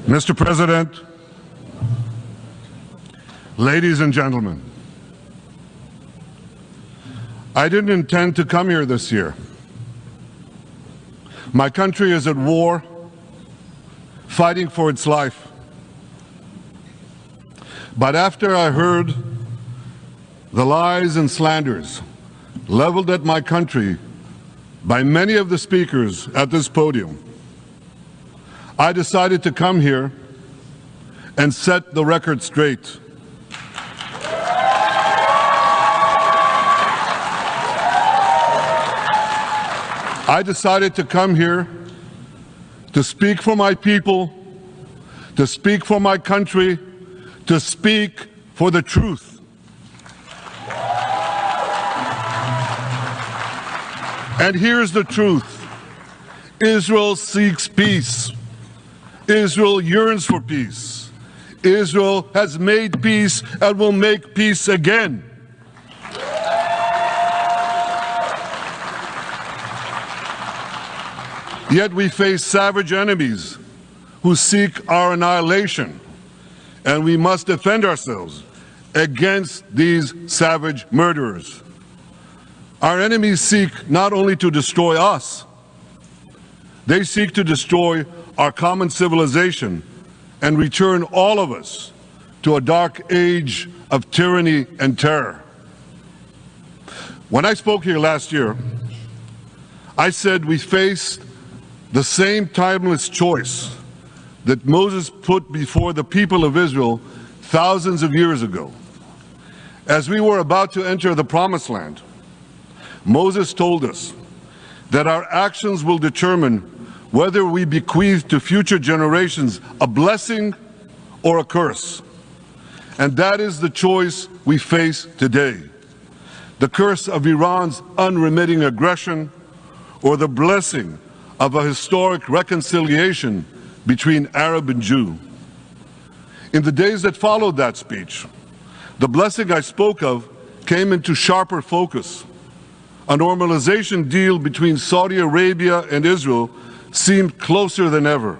Mr. President, ladies and gentlemen, I didn't intend to come here this year. My country is at war, fighting for its life. But after I heard the lies and slanders leveled at my country by many of the speakers at this podium, I decided to come here and set the record straight. I decided to come here to speak for my people, to speak for my country, to speak for the truth. And here's the truth. Israel seeks peace. Israel yearns for peace. Israel has made peace and will make peace again. Yet we face savage enemies who seek our annihilation, and we must defend ourselves against these savage murderers. Our enemies seek not only to destroy us, they seek to destroy our common civilization and return all of us to a dark age of tyranny and terror. When I spoke here last year, I said we faced the same timeless choice that Moses put before the people of Israel thousands of years ago. As we were about to enter the Promised Land, Moses told us that our actions will determine whether we bequeath to future generations a blessing or a curse. And that is the choice we face today. The curse of Iran's unremitting aggression, or the blessing of a historic reconciliation between Arab and Jew. In the days that followed that speech, the blessing I spoke of came into sharper focus. A normalization deal between Saudi Arabia and Israel seemed closer than ever.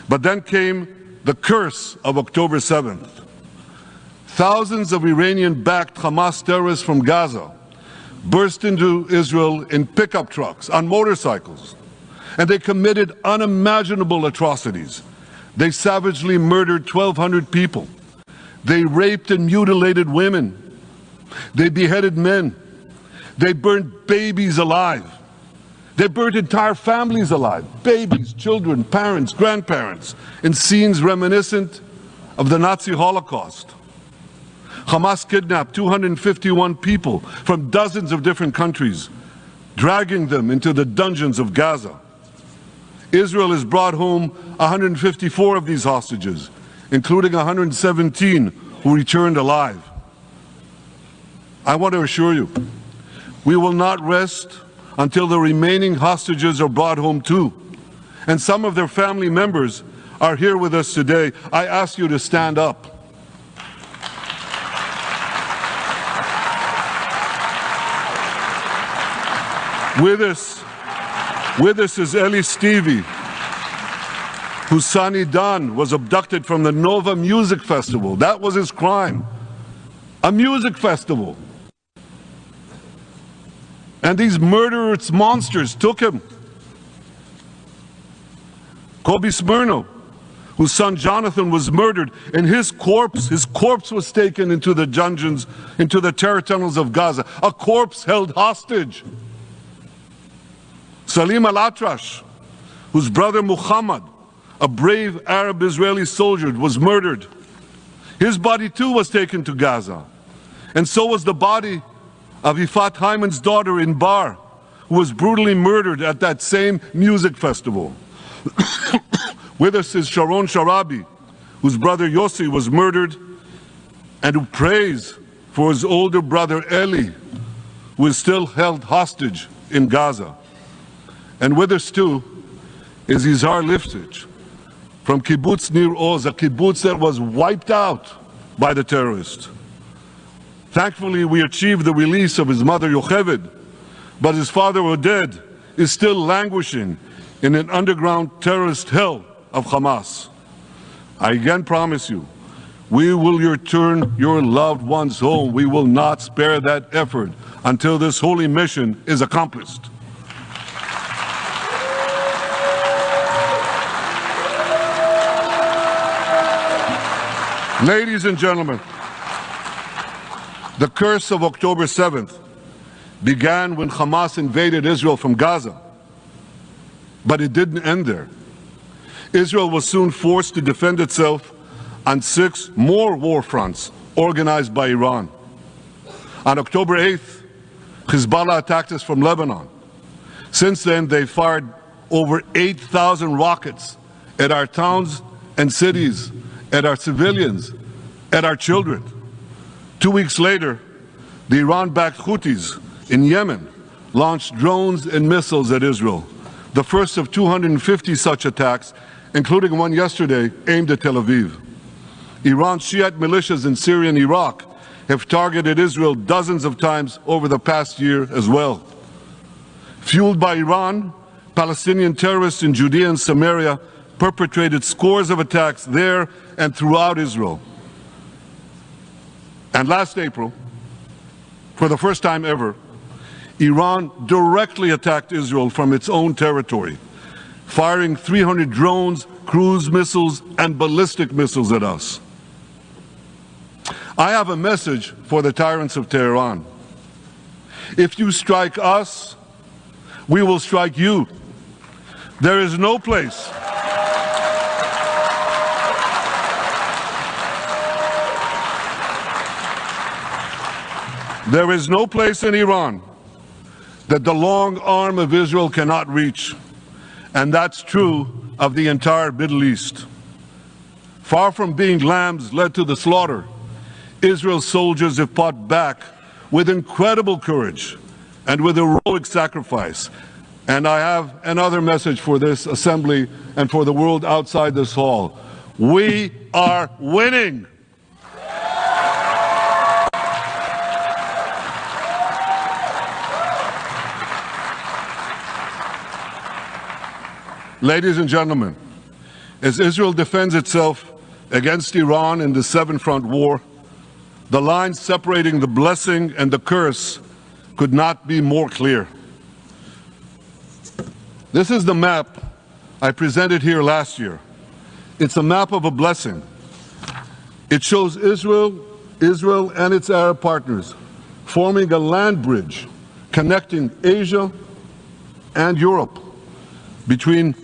But then came the curse of October 7th. Thousands of Iranian-backed Hamas terrorists from Gaza burst into Israel in pickup trucks, on motorcycles, and they committed unimaginable atrocities. They savagely murdered 1,200 people. They raped and mutilated women. They beheaded men. They burned babies alive. They burned entire families alive, babies, children, parents, grandparents, in scenes reminiscent of the Nazi Holocaust. Hamas kidnapped 251 people from dozens of different countries, dragging them into the dungeons of Gaza. Israel has brought home 154 of these hostages, including 117 who returned alive. I want to assure you, we will not rest until the remaining hostages are brought home too. And some of their family members are here with us today. I ask you to stand up. With us is Eli Stevie, whose son Idan was abducted from the Nova Music Festival. That was his crime. A music festival. And these murderous monsters took him. Kobe Smirno, whose son Jonathan was murdered, and his corpse was taken into the dungeons, into the terror tunnels of Gaza. A corpse held hostage. Salim Al-Atrash, whose brother Muhammad, a brave Arab-Israeli soldier, was murdered. His body too was taken to Gaza. And so was the body of Ifat Hyman's daughter Inbar, who was brutally murdered at that same music festival. With us is Sharon Sharabi, whose brother Yossi was murdered, and who prays for his older brother Eli, who is still held hostage in Gaza. And with us too is Izhar Lifshitz from Kibbutz Nir Oz, a kibbutz that was wiped out by the terrorists. Thankfully, we achieved the release of his mother Yocheved, but his father Oded is still languishing in an underground terrorist hell of Hamas. I again promise you, we will return your loved ones home. We will not spare that effort until this holy mission is accomplished. Ladies and gentlemen, the curse of October 7th began when Hamas invaded Israel from Gaza. But it didn't end there. Israel was soon forced to defend itself on 6 more war fronts organized by Iran. On October 8th, Hezbollah attacked us from Lebanon. Since then, they fired over 8,000 rockets at our towns and cities, at our civilians, at our children. 2 weeks later, the Iran-backed Houthis in Yemen launched drones and missiles at Israel, the first of 250 such attacks, including one yesterday aimed at Tel Aviv. Iran's Shiite militias in Syria and Iraq have targeted Israel dozens of times over the past year as well. Fueled by Iran, Palestinian terrorists in Judea and Samaria perpetrated scores of attacks there and throughout Israel. And last April, for the first time ever, Iran directly attacked Israel from its own territory, firing 300 drones, cruise missiles, and ballistic missiles at us. I have a message for the tyrants of Tehran. If you strike us, we will strike you. There is no place in Iran that the long arm of Israel cannot reach, and that's true of the entire Middle East. Far from being lambs led to the slaughter, Israel's soldiers have fought back with incredible courage and with heroic sacrifice. And I have another message for this assembly and for the world outside this hall. We are winning. Ladies and gentlemen, as Israel defends itself against Iran in the seven-front war, the line separating the blessing and the curse could not be more clear. This is the map I presented here last year. It's a map of a blessing. It shows Israel and its Arab partners forming a land bridge connecting Asia and Europe between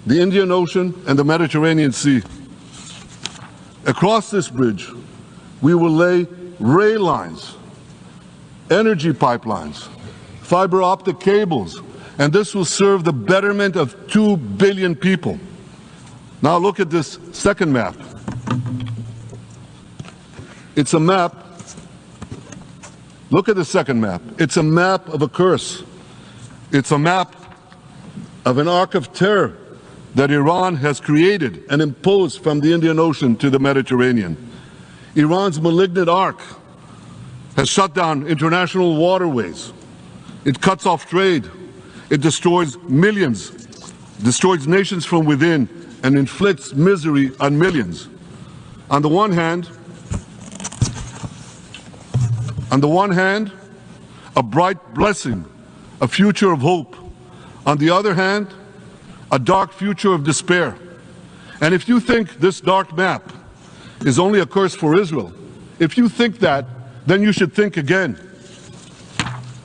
the Indian Ocean and the Mediterranean Sea. Across this bridge, we will lay rail lines, energy pipelines, fiber optic cables, and this will serve the betterment of 2 billion people. Now look at this second map. It's a map. Look at the second map. It's a map of a curse. It's a map of an arc of terror that Iran has created and imposed from the Indian Ocean to the Mediterranean. Iran's malignant arc has shut down international waterways. It cuts off trade. It destroys millions, destroys nations from within, and inflicts misery on millions. On the one hand, a bright blessing, a future of hope. On the other hand, a dark future of despair. And if you think this dark map is only a curse for Israel, if you think that, then you should think again.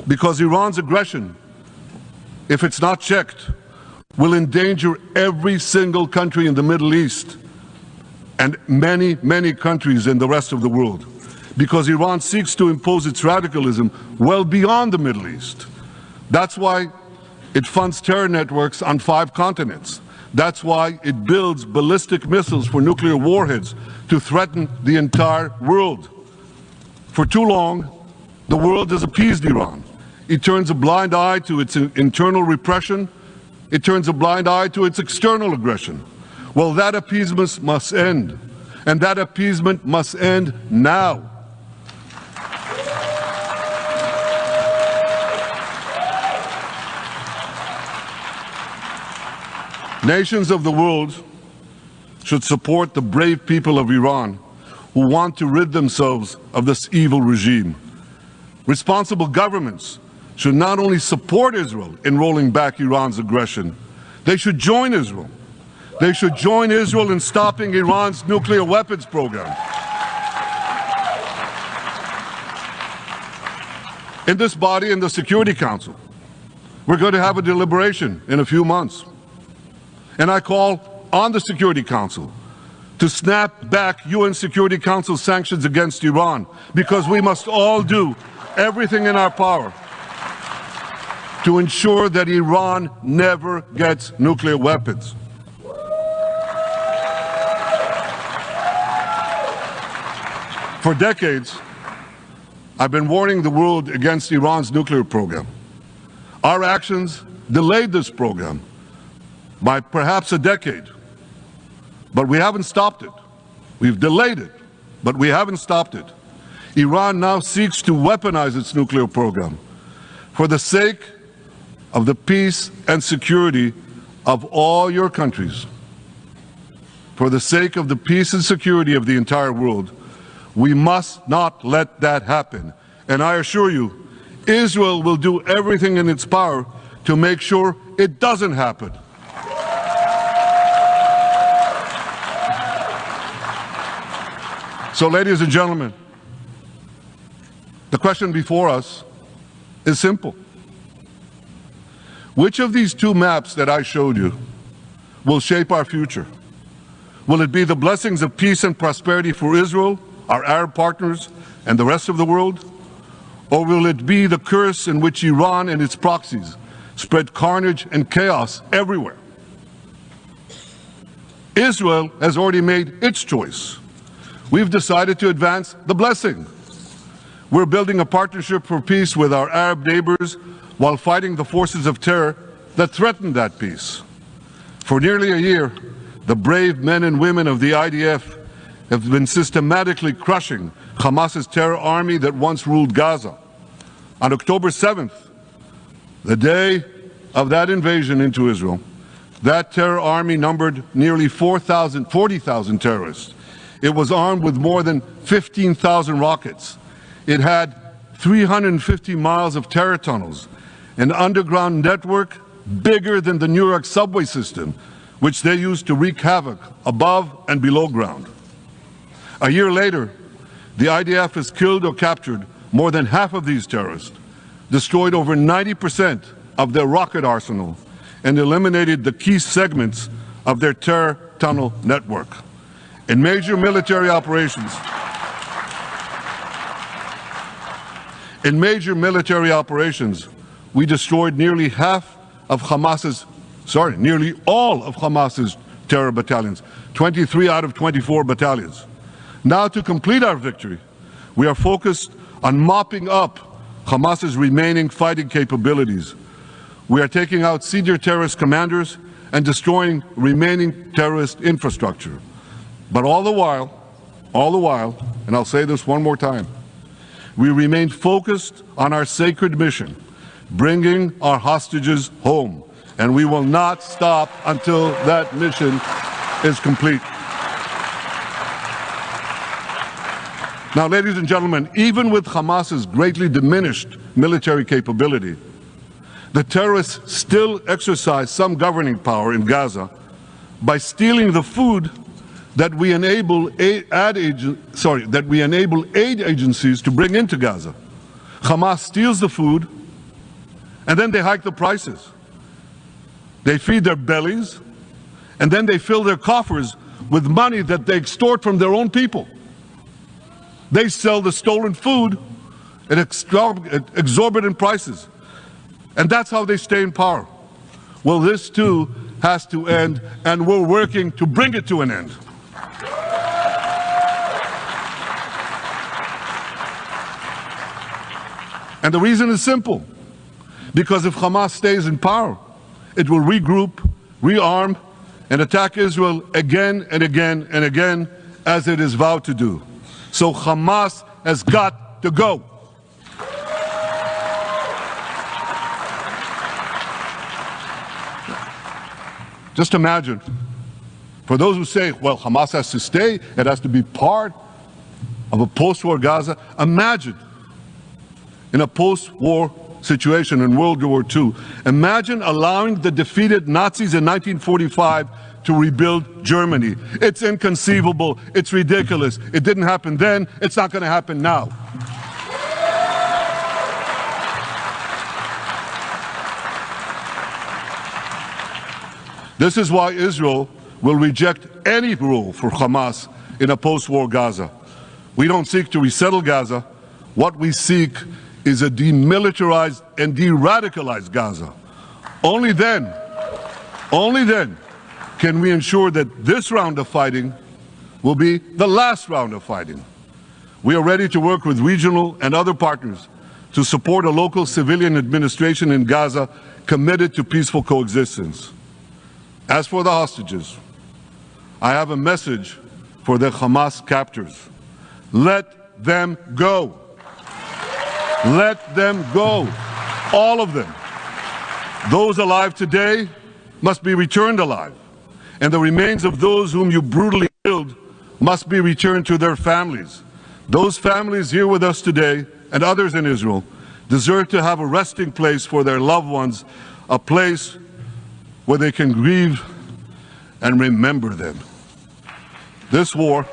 Because Iran's aggression, if it's not checked, will endanger every single country in the Middle East and many, many countries in the rest of the world. Because Iran seeks to impose its radicalism well beyond the Middle East. That's why it funds terror networks on 5 continents. That's why it builds ballistic missiles for nuclear warheads to threaten the entire world. For too long, the world has appeased Iran. It turns a blind eye to its internal repression. It turns a blind eye to its external aggression. Well, that appeasement must end. And that appeasement must end now. Nations of the world should support the brave people of Iran who want to rid themselves of this evil regime. Responsible governments should not only support Israel in rolling back Iran's aggression, they should join Israel. They should join Israel in stopping Iran's nuclear weapons program. In this body, in the Security Council, we're going to have a deliberation in a few months. And I call on the Security Council to snap back UN Security Council sanctions against Iran, because we must all do everything in our power to ensure that Iran never gets nuclear weapons. For decades, I've been warning the world against Iran's nuclear program. Our actions delayed this program by perhaps a decade, but we haven't stopped it. We've delayed it, but we haven't stopped it. Iran now seeks to weaponize its nuclear program for the sake of the peace and security of all your countries. For the sake of the peace and security of the entire world, we must not let that happen. And I assure you, Israel will do everything in its power to make sure it doesn't happen. So, ladies and gentlemen, the question before us is simple. Which of these two maps that I showed you will shape our future? Will it be the blessings of peace and prosperity for Israel, our Arab partners, and the rest of the world? Or will it be the curse in which Iran and its proxies spread carnage and chaos everywhere? Israel has already made its choice. We've decided to advance the blessing. We're building a partnership for peace with our Arab neighbors while fighting the forces of terror that threaten that peace. For nearly a year, the brave men and women of the IDF have been systematically crushing Hamas's terror army that once ruled Gaza. On October 7th, the day of that invasion into Israel, that terror army numbered nearly 40,000 terrorists. It was armed with more than 15,000 rockets. It had 350 miles of terror tunnels, an underground network bigger than the New York subway system, which they used to wreak havoc above and below ground. A year later, the IDF has killed or captured more than half of these terrorists, destroyed over 90% of their rocket arsenal, and eliminated the key segments of their terror tunnel network. In major military operations, we destroyed nearly all of Hamas's terror battalions, 23 out of 24 battalions. Now, to complete our victory, we are focused on mopping up Hamas's remaining fighting capabilities. We are taking out senior terrorist commanders and destroying remaining terrorist infrastructure. But all the while, and I'll say this one more time, we remain focused on our sacred mission, bringing our hostages home, and we will not stop until that mission is complete. Now, ladies and gentlemen, even with Hamas's greatly diminished military capability, the terrorists still exercise some governing power in Gaza by stealing the food that we enable aid agencies to bring into Gaza. Hamas steals the food, and then they hike the prices. They feed their bellies, and then they fill their coffers with money that they extort from their own people. They sell the stolen food at exorbitant prices, and that's how they stay in power. Well, this too has to end, and we're working to bring it to an end. And the reason is simple. Because if Hamas stays in power, it will regroup, rearm, and attack Israel again and again and again, as it is vowed to do. So Hamas has got to go. Just imagine For those who say, well, Hamas has to stay, it has to be part of a post-war Gaza, imagine in a post-war situation in World War II, imagine allowing the defeated Nazis in 1945 to rebuild Germany. It's inconceivable, it's ridiculous. It didn't happen then, it's not going to happen now. This is why Israel will reject any rule for Hamas in a post-war Gaza. We don't seek to resettle Gaza. What we seek is a demilitarized and de-radicalized Gaza. Only then can we ensure that this round of fighting will be the last round of fighting. We are ready to work with regional and other partners to support a local civilian administration in Gaza committed to peaceful coexistence. As for the hostages, I have a message for the Hamas captors. Let them go. Let them go. All of them. Those alive today must be returned alive, and the remains of those whom you brutally killed must be returned to their families. Those families here with us today, and others in Israel, deserve to have a resting place for their loved ones, a place where they can grieve and remember them. This war,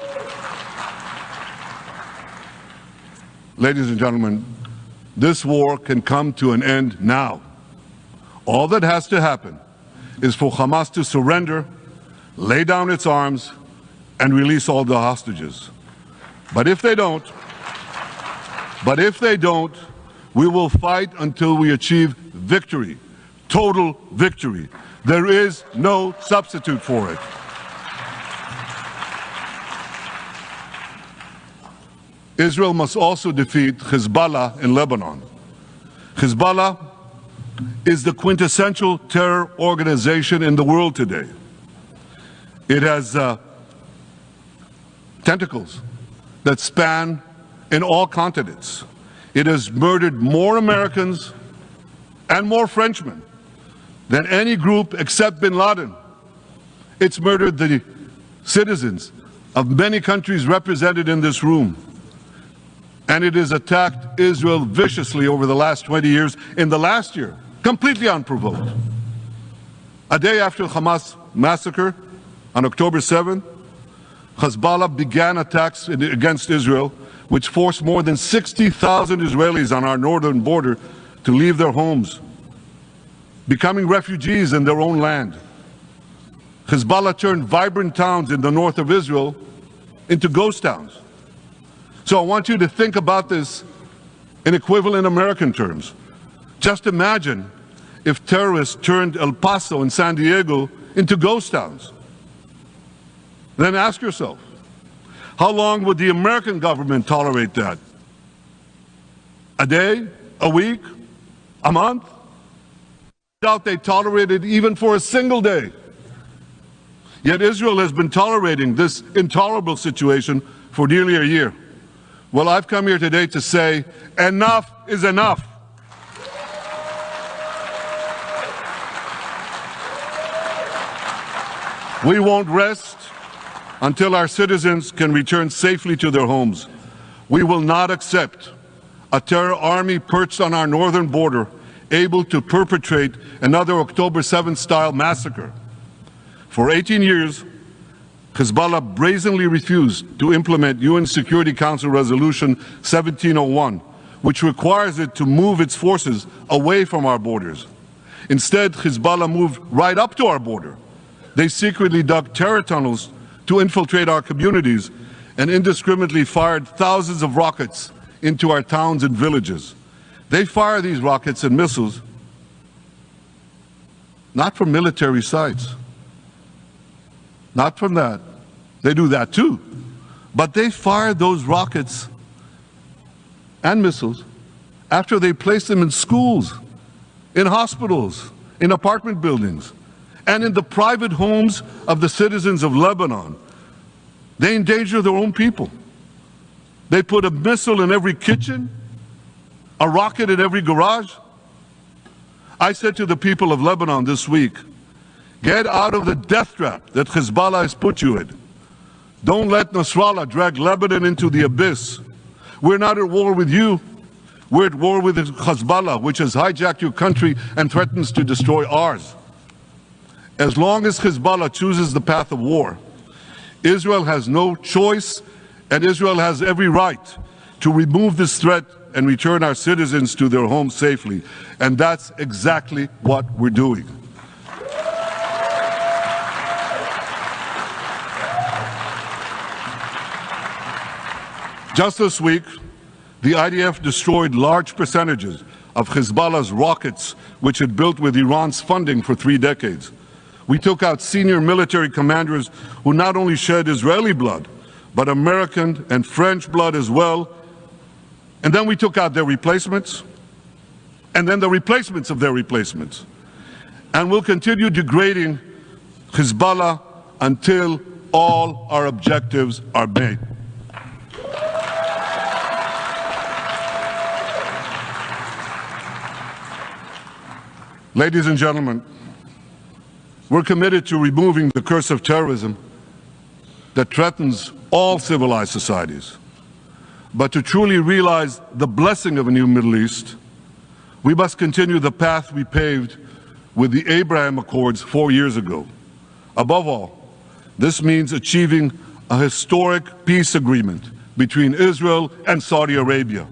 ladies and gentlemen, this war can come to an end now. All that has to happen is for Hamas to surrender, lay down its arms, and release all the hostages. But if they don't, we will fight until we achieve victory, total victory. There is no substitute for it. Israel must also defeat Hezbollah in Lebanon. Hezbollah is the quintessential terror organization in the world today. It has tentacles that span in all continents. It has murdered more Americans and more Frenchmen than any group except bin Laden. It's murdered the citizens of many countries represented in this room. And it has attacked Israel viciously over the last 20 years, in the last year, completely unprovoked. A day after the Hamas massacre, on October 7th, Hezbollah began attacks against Israel, which forced more than 60,000 Israelis on our northern border to leave their homes, becoming refugees in their own land. Hezbollah turned vibrant towns in the north of Israel into ghost towns. So I want you to think about this in equivalent American terms. Just imagine if terrorists turned El Paso and San Diego into ghost towns. Then ask yourself, how long would the American government tolerate that? A day? A week? A month? I doubt they tolerate it even for a single day. Yet Israel has been tolerating this intolerable situation for nearly a year. Well, I've come here today to say enough is enough. We won't rest until our citizens can return safely to their homes. We will not accept a terror army perched on our northern border, able to perpetrate another October 7th style massacre. For 18 years, Hezbollah brazenly refused to implement UN Security Council Resolution 1701, which requires it to move its forces away from our borders. Instead, Hezbollah moved right up to our border. They secretly dug terror tunnels to infiltrate our communities and indiscriminately fired thousands of rockets into our towns and villages. They fire these rockets and missiles not from military sites. Not from that. They do that too. But they fire those rockets and missiles after they place them in schools, in hospitals, in apartment buildings, and in the private homes of the citizens of Lebanon. They endanger their own people. They put a missile in every kitchen, a rocket in every garage. I said to the people of Lebanon this week, Get out of the death trap that Hezbollah has put you in. Don't let Nasrallah drag Lebanon into the abyss. We're not at war with you. We're at war with Hezbollah, which has hijacked your country and threatens to destroy ours. As long as Hezbollah chooses the path of war, Israel has no choice, and Israel has every right to remove this threat and return our citizens to their homes safely. And that's exactly what we're doing. Just this week, the IDF destroyed large percentages of Hezbollah's rockets, which it built with Iran's funding for 3 decades. We took out senior military commanders who not only shed Israeli blood, but American and French blood as well. And then we took out their replacements, and then the replacements of their replacements. And we'll continue degrading Hezbollah until all our objectives are met. Ladies and gentlemen, we're committed to removing the curse of terrorism that threatens all civilized societies. But to truly realize the blessing of a new Middle East, we must continue the path we paved with the Abraham Accords 4 years ago. Above all, this means achieving a historic peace agreement between Israel and Saudi Arabia.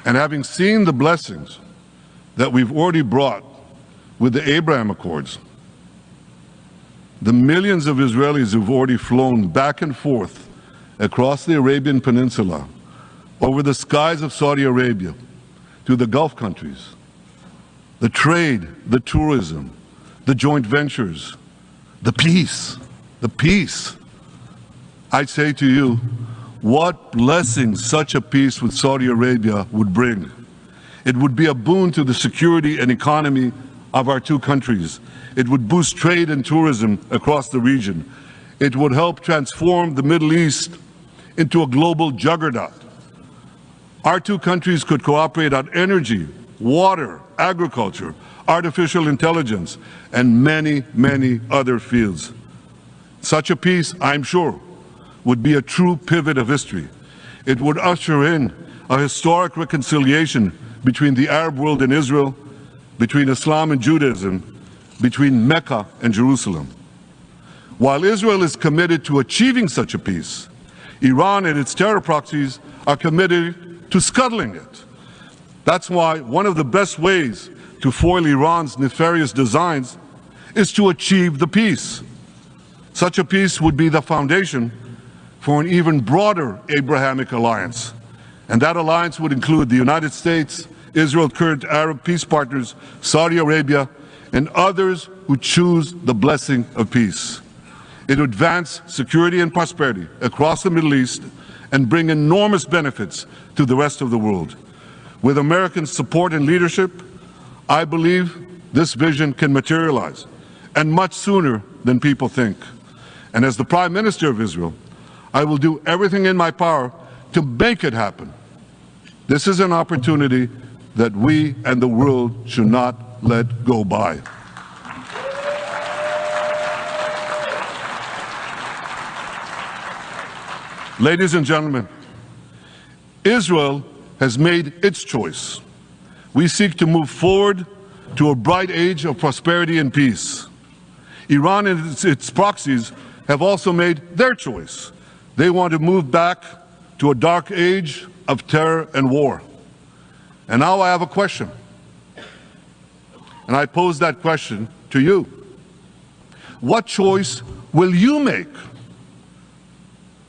And having seen the blessings that we've already brought with the Abraham Accords, the millions of Israelis who've already flown back and forth across the Arabian Peninsula, over the skies of Saudi Arabia, to the Gulf countries, the trade, the tourism, the joint ventures, the peace, I say to you, what blessing such a peace with Saudi Arabia would bring. It would be a boon to the security and economy of our two countries. It would boost trade and tourism across the region. It would help transform the Middle East into a global juggernaut. Our two countries could cooperate on energy, water, agriculture, artificial intelligence, and many, many other fields. Such a peace, I'm sure, would be a true pivot of history. It would usher in a historic reconciliation between the Arab world and Israel, between Islam and Judaism, between Mecca and Jerusalem. While Israel is committed to achieving such a peace, Iran and its terror proxies are committed to scuttling it. That's why one of the best ways to foil Iran's nefarious designs is to achieve the peace. Such a peace would be the foundation for an even broader Abrahamic alliance. And that alliance would include the United States, Israel's current Arab peace partners, Saudi Arabia, and others who choose the blessing of peace. It would advance security and prosperity across the Middle East and bring enormous benefits to the rest of the world. With American support and leadership, I believe this vision can materialize, and much sooner than people think. And as the Prime Minister of Israel, I will do everything in my power to make it happen. This is an opportunity that we and the world should not let go by. Ladies and gentlemen, Israel has made its choice. We seek to move forward to a bright age of prosperity and peace. Iran and its proxies have also made their choice. They want to move back to a dark age of terror and war. And now I have a question. And I pose that question to you. What choice will you make?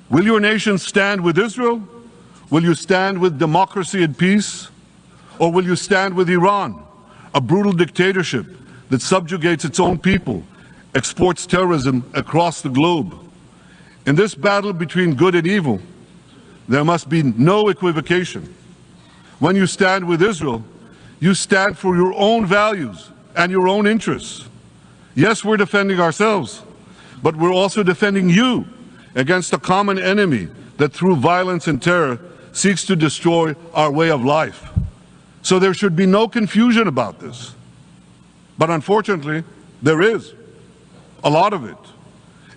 Will your nation stand with Israel? Will you stand with democracy and peace? Or will you stand with Iran, a brutal dictatorship that subjugates its own people, exports terrorism across the globe? In this battle between good and evil, there must be no equivocation. When you stand with Israel, you stand for your own values and your own interests. Yes, we're defending ourselves, but we're also defending you against a common enemy that through violence and terror seeks to destroy our way of life. So there should be no confusion about this. But unfortunately, there is a lot of it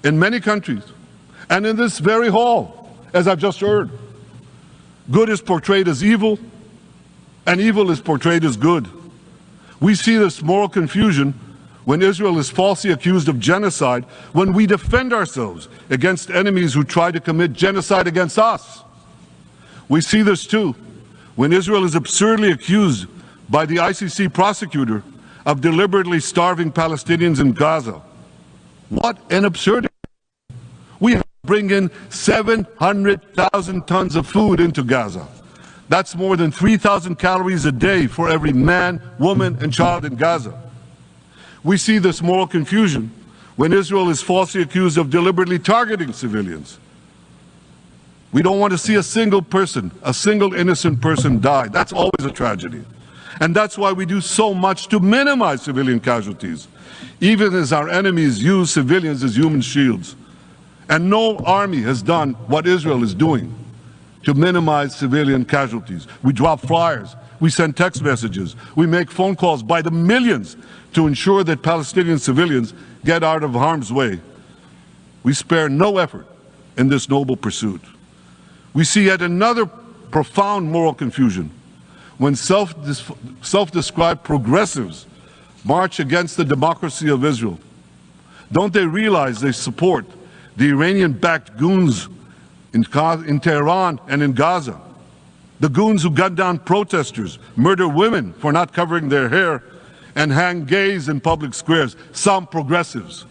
in many countries and in this very hall, as I've just heard. Good is portrayed as evil, and evil is portrayed as good. We see this moral confusion when Israel is falsely accused of genocide, when we defend ourselves against enemies who try to commit genocide against us. We see this too when Israel is absurdly accused by the ICC prosecutor of deliberately starving Palestinians in Gaza. What an absurdity! We have to bring in 700,000 tons of food into Gaza. That's more than 3,000 calories a day for every man, woman, and child in Gaza. We see this moral confusion when Israel is falsely accused of deliberately targeting civilians. We don't want to see a single person, a single innocent person die. That's always a tragedy. And that's why we do so much to minimize civilian casualties, even as our enemies use civilians as human shields. And no army has done what Israel is doing to minimize civilian casualties. We drop flyers, we send text messages, we make phone calls by the millions to ensure that Palestinian civilians get out of harm's way. We spare no effort in this noble pursuit. We see yet another profound moral confusion when self-described progressives march against the democracy of Israel. Don't they realize they support the Iranian-backed goons in Tehran and in Gaza? The goons who gun down protesters, murder women for not covering their hair, and hang gays in public squares, some progressives.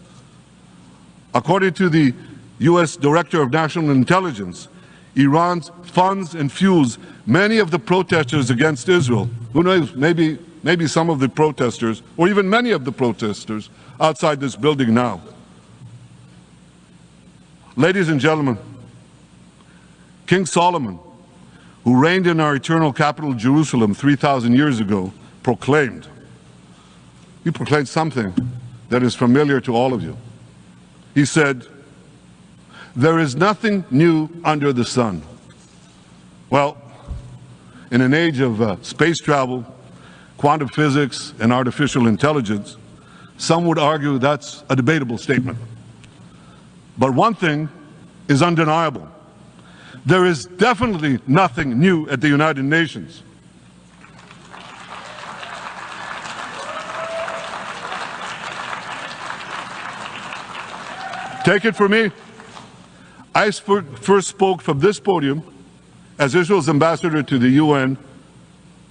According to the U.S. Director of National Intelligence, Iran funds and fuels many of the protesters against Israel. Who knows, maybe some of the protesters, or even many of the protesters outside this building now. Ladies and gentlemen, King Solomon, who reigned in our eternal capital, Jerusalem, 3,000 years ago, proclaimed something that is familiar to all of you. He said, "There is nothing new under the sun." Well, in an age of space travel, quantum physics, and artificial intelligence, some would argue that's a debatable statement. But one thing is undeniable. There is definitely nothing new at the United Nations. Take it from me. I first spoke from this podium as Israel's ambassador to the UN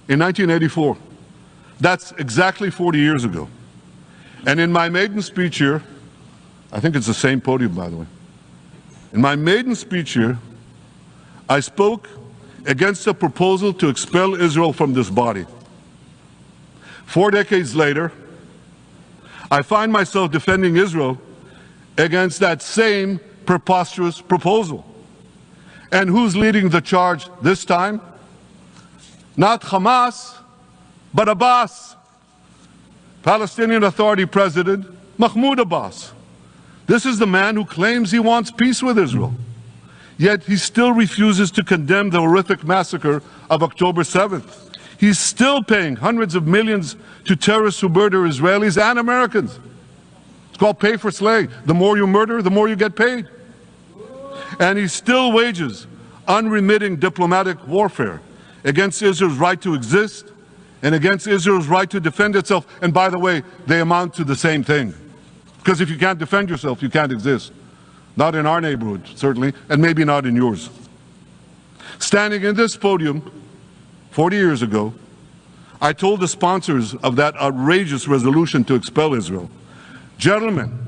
in 1984. That's exactly 40 years ago. And in my maiden speech here, I think it's the same podium, by the way. In my maiden speech here, I spoke against a proposal to expel Israel from this body. 4 decades later, I find myself defending Israel against that same preposterous proposal. And who's leading the charge this time? Not Hamas, but Abbas, Palestinian Authority President Mahmoud Abbas. This is the man who claims he wants peace with Israel. Yet he still refuses to condemn the horrific massacre of October 7th. He's still paying hundreds of millions to terrorists who murder Israelis and Americans. It's called pay for slay. The more you murder, the more you get paid. And he still wages unremitting diplomatic warfare against Israel's right to exist and against Israel's right to defend itself. And by the way, they amount to the same thing. Because if you can't defend yourself, you can't exist. Not in our neighborhood, certainly, and maybe not in yours. Standing in this podium 40 years ago, I told the sponsors of that outrageous resolution to expel Israel, "Gentlemen,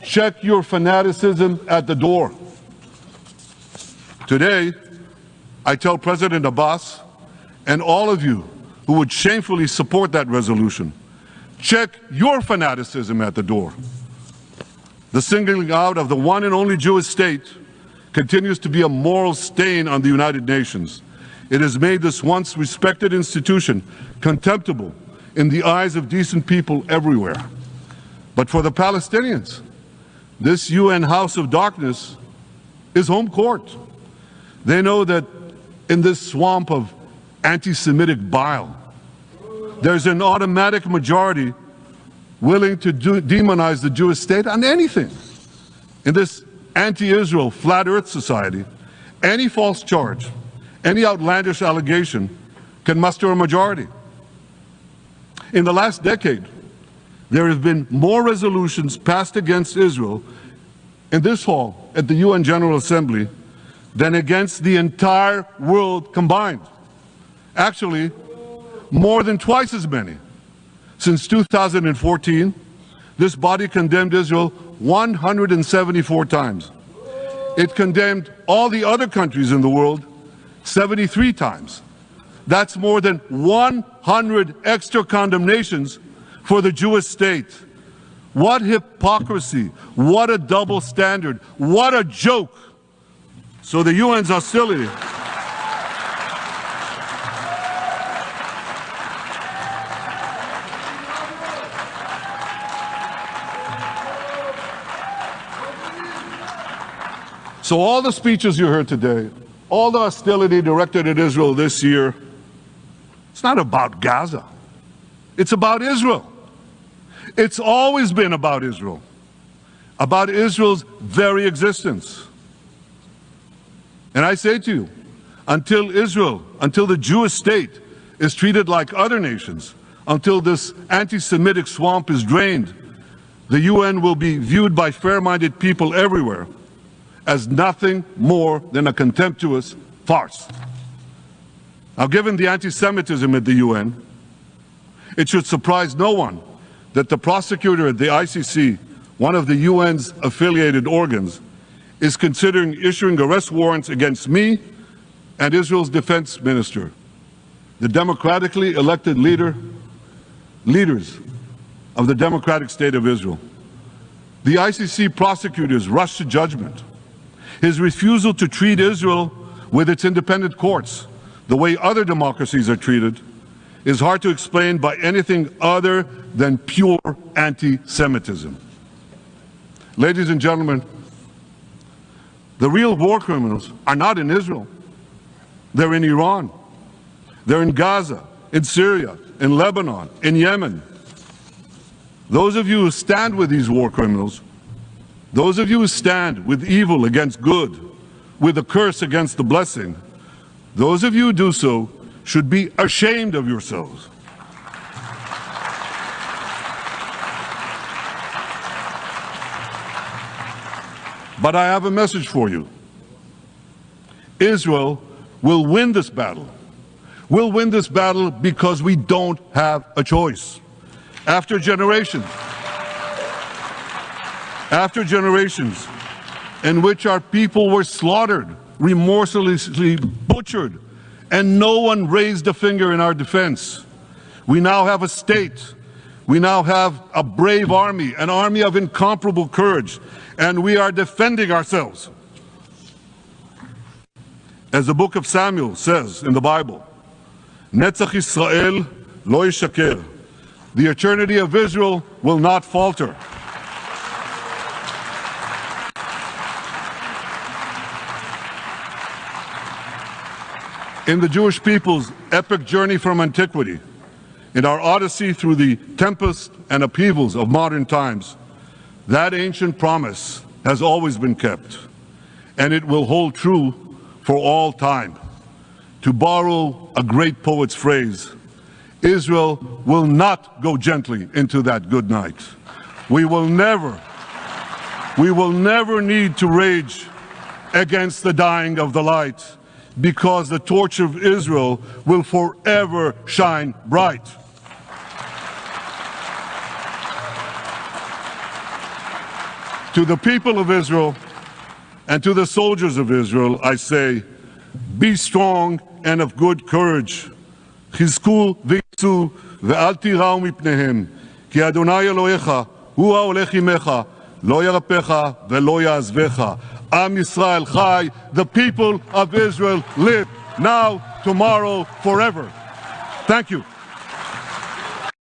check your fanaticism at the door." Today, I tell President Abbas and all of you who would shamefully support that resolution, check your fanaticism at the door. The singling out of the one and only Jewish state continues to be a moral stain on the United Nations. It has made this once respected institution contemptible in the eyes of decent people everywhere. But for the Palestinians, this UN House of Darkness is home court. They know that in this swamp of anti-Semitic bile, there's an automatic majority willing to demonize the Jewish state on anything. In this anti-Israel flat earth society, any false charge, any outlandish allegation can muster a majority. In the last decade, there have been more resolutions passed against Israel in this hall at the UN General Assembly than against the entire world combined. Actually, more than twice as many. Since 2014, this body condemned Israel 174 times. It condemned all the other countries in the world 73 times. That's more than 100 extra condemnations for the Jewish state. What hypocrisy, what a double standard, what a joke. So the UN's hostility So all the speeches you heard today, all the hostility directed at Israel this year, it's not about Gaza. It's about Israel. It's always been about Israel's very existence. And I say to you, until the Jewish state is treated like other nations, until this anti-Semitic swamp is drained, the UN will be viewed by fair-minded people everywhere as nothing more than a contemptuous farce. Now, given the anti-Semitism at the UN, it should surprise no one that the prosecutor at the ICC, one of the UN's affiliated organs, is considering issuing arrest warrants against me and Israel's defense minister, the democratically elected leaders of the democratic state of Israel. The ICC prosecutors rushed to judgment. His refusal to treat Israel with its independent courts the way other democracies are treated is hard to explain by anything other than pure anti-Semitism. Ladies and gentlemen, the real war criminals are not in Israel. They're in Iran. They're in Gaza, in Syria, in Lebanon, in Yemen. Those of you who stand with these war criminals, those of you who stand with evil against good, with a curse against the blessing, those of you who do so should be ashamed of yourselves. But I have a message for you. Israel will win this battle. We'll win this battle because we don't have a choice. After generations in which our people were slaughtered, remorselessly butchered, and no one raised a finger in our defense, we now have a state. We now have a brave army, an army of incomparable courage, and we are defending ourselves. As the book of Samuel says in the Bible, Netzach Yisrael lo yishaker. The eternity of Israel will not falter. In the Jewish people's epic journey from antiquity, in our odyssey through the tempest and upheavals of modern times, that ancient promise has always been kept, and it will hold true for all time. To borrow a great poet's phrase, Israel will not go gently into that good night. We will never need to rage against the dying of the light, because the torch of Israel will forever shine bright. To the people of Israel and to the soldiers of Israel, I say, be strong and of good courage. חזקו ויצאו ואל תיראו מפניהם, כי אדוני אלוהיך הוא ההולך עמך, לא ירפך ולא יעזבך. Am Yisrael Chai, the people of Israel live now, tomorrow, forever. Thank you.